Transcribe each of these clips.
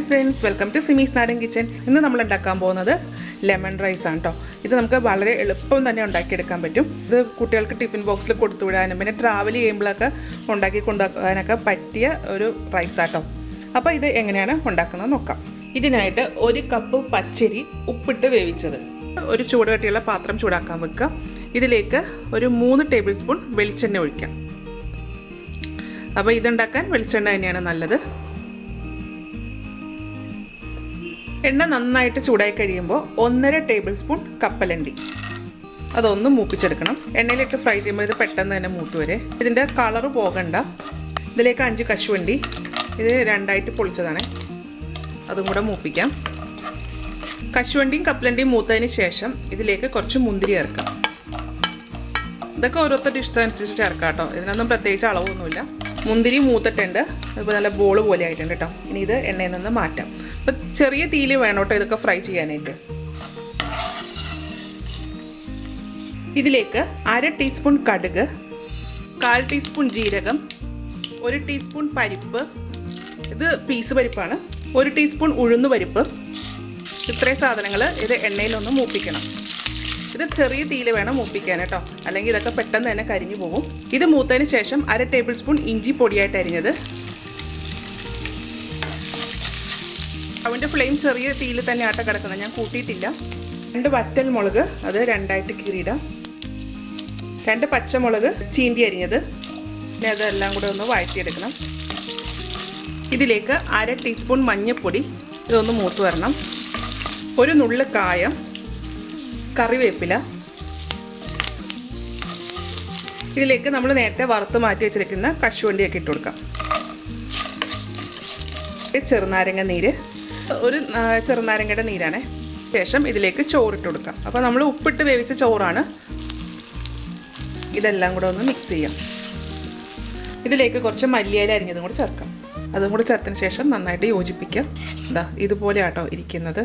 friends, welcome to Simis Nadan kitchen. ഇന്ന് നമ്മൾ ഉണ്ടാക്കാൻ പോകുന്നത് ലെമൺ റൈസ് ആണ് ട്ടോ. ഇത് നമുക്ക് വളരെ എളുപ്പം തന്നെ ഉണ്ടാക്കി എടുക്കാൻ പറ്റും. ഇത് കുട്ടികൾക്ക് ടിഫിൻ ബോക്സിൽ കൊടുത്തു വിടാനും പിന്നെ ട്രാവൽ ചെയ്യുമ്പോഴൊക്കെ ഉണ്ടാക്കി കൊണ്ടുപോകാനൊക്കെ പറ്റിയ ഒരു റൈസ് ആട്ടോ. അപ്പോൾ ഇത് എങ്ങനെയാണ് ഉണ്ടാക്കുന്നത് നോക്കാം. ഇതിനായിട്ട് 1 കപ്പ് പച്ചരി ഉപ്പിട്ട് വേവിച്ചത്. ഒരു ചൂടുകട്ടിയുള്ള പാത്രം ചൂടാക്കാൻ വെക്കുക. ഇതിലേക്ക് ഒരു 3 ടേബിൾ സ്പൂൺ വെളിച്ചെണ്ണ ഒഴിക്കാം. അപ്പോൾ ഇതുണ്ടാക്കാൻ വെളിച്ചെണ്ണ തന്നെയാണ് നല്ലത്. എണ്ണ നന്നായിട്ട് ചൂടായി കഴിയുമ്പോൾ 1.5 ടേബിൾ സ്പൂൺ കപ്പലണ്ടി അതൊന്ന് മൂപ്പിച്ചെടുക്കണം. എണ്ണയിലിട്ട് ഫ്രൈ ചെയ്യുമ്പോൾ ഇത് പെട്ടെന്ന് തന്നെ മൂത്ത് വരെ. ഇതിൻ്റെ കളറ് പോകണ്ട. ഇതിലേക്ക് 5 കശുവണ്ടി, ഇത് 2ആയിട്ട് പൊളിച്ചതാണ്, അതും കൂടെ മൂപ്പിക്കാം. കശുവണ്ടിയും കപ്പലണ്ടിയും മൂത്തതിന് ശേഷം ഇതിലേക്ക് കുറച്ച് മുന്തിരി ചേർക്കാം. ഇതൊക്കെ ഓരോരുത്തരുടെ ഇഷ്ടമനുസരിച്ച് ചേർക്കാം കേട്ടോ. ഇതിനൊന്നും പ്രത്യേകിച്ച് അളവൊന്നുമില്ല. മുന്തിരി മൂത്തിട്ടുണ്ട്, അതിപ്പോൾ നല്ല ബോൾ പോലെ ആയിട്ടുണ്ട് കേട്ടോ. ഇനി ഇത് എണ്ണയിൽ നിന്ന് മാറ്റാം. അപ്പോൾ ചെറിയ തീയിൽ വേണം കേട്ടോ ഇതൊക്കെ ഫ്രൈ ചെയ്യാനായിട്ട്. ഇതിലേക്ക് 1/2 ടീസ്പൂൺ കടുക്, 1/4 ടീസ്പൂൺ ജീരകം, 1 ടീസ്പൂൺ പരിപ്പ്, ഇത് പീസ് പരിപ്പാണ്, 1 ടീസ്പൂൺ ഉഴുന്ന് പരിപ്പ്. ഇത്രയും സാധനങ്ങൾ ഇത് എണ്ണയിലൊന്ന് മൂപ്പിക്കണം. ഇത് ചെറിയ തീയിൽ വേണം മൂപ്പിക്കാൻ കേട്ടോ, അല്ലെങ്കിൽ ഇതൊക്കെ പെട്ടെന്ന് തന്നെ കരിഞ്ഞു പോകും. ഇത് മൂത്തതിന് ശേഷം 1/2 ടേബിൾ സ്പൂൺ ഇഞ്ചി പൊടിയായിട്ട് അരിഞ്ഞത്. അവൻ്റെ ഫ്ലെയിം ചെറിയ തീയിൽ തന്നെ ആട്ട കിടക്കുന്നത്, ഞാൻ കൂട്ടിയിട്ടില്ല. 2 വറ്റൽ മുളക്, അത് 2ആയിട്ട് കീറിയിടാം. 2 പച്ചമുളക് ചീന്തി അരിഞ്ഞത്. പിന്നെ അതെല്ലാം കൂടെ ഒന്ന് വഴറ്റിയെടുക്കണം. ഇതിലേക്ക് 1/2 ടീസ്പൂൺ മഞ്ഞൾപ്പൊടി, ഇതൊന്ന് മൂത്ത് വരണം. 1 നുള്ള് കായം, കറിവേപ്പില. ഇതിലേക്ക് നമ്മൾ നേരത്തെ വറുത്ത് മാറ്റി വെച്ചിരിക്കുന്ന കശുവണ്ടിയൊക്കെ ഇട്ട് കൊടുക്കാം. ചെറുനാരങ്ങ നീര്, ഒരു ചെറുനാരങ്ങയുടെ നീരാണ്. ശേഷം ഇതിലേക്ക് ചോറിട്ട് കൊടുക്കാം. അപ്പോൾ നമ്മൾ ഉപ്പിട്ട് വേവിച്ച ചോറാണ്. ഇതെല്ലാം കൂടെ ഒന്ന് മിക്സ് ചെയ്യാം. ഇതിലേക്ക് കുറച്ച് മല്ലിയില അരിഞ്ഞതും കൂടെ ചേർക്കാം. അതും കൂടെ ചേർത്തതിന് ശേഷം നന്നായിട്ട് യോജിപ്പിക്കാം. ഇതാ ഇതുപോലെ ആട്ടോ ഇരിക്കുന്നത്.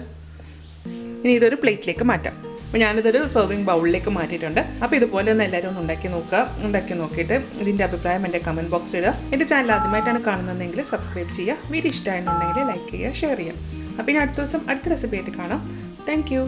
ഇനി ഇതൊരു പ്ലേറ്റിലേക്ക് മാറ്റാം. അപ്പോൾ ഞാനിതൊരു സെർവിങ് ബൗളിലേക്ക് മാറ്റിയിട്ടുണ്ട്. അപ്പോൾ ഇതുപോലെ ഒന്ന് എല്ലാവരും ഒന്ന് ഉണ്ടാക്കി നോക്കുക. ഉണ്ടാക്കി നോക്കിയിട്ട് ഇതിൻ്റെ അഭിപ്രായം എൻ്റെ കമൻറ്റ് ബോക്സിൽ ഇടുക. എൻ്റെ ചാനൽ ആദ്യമായിട്ടാണ് കാണുന്നതെങ്കിൽ സബ്സ്ക്രൈബ് ചെയ്യുക. വീഡിയോ ഇഷ്ടമായിട്ടുണ്ടെങ്കിൽ ലൈക്ക് ചെയ്യുക, ഷെയർ ചെയ്യുക. അപ്പോൾ ഇനി അടുത്ത ദിവസം അടുത്ത റെസിപ്പി ആയിട്ട് കാണാം. Thank you.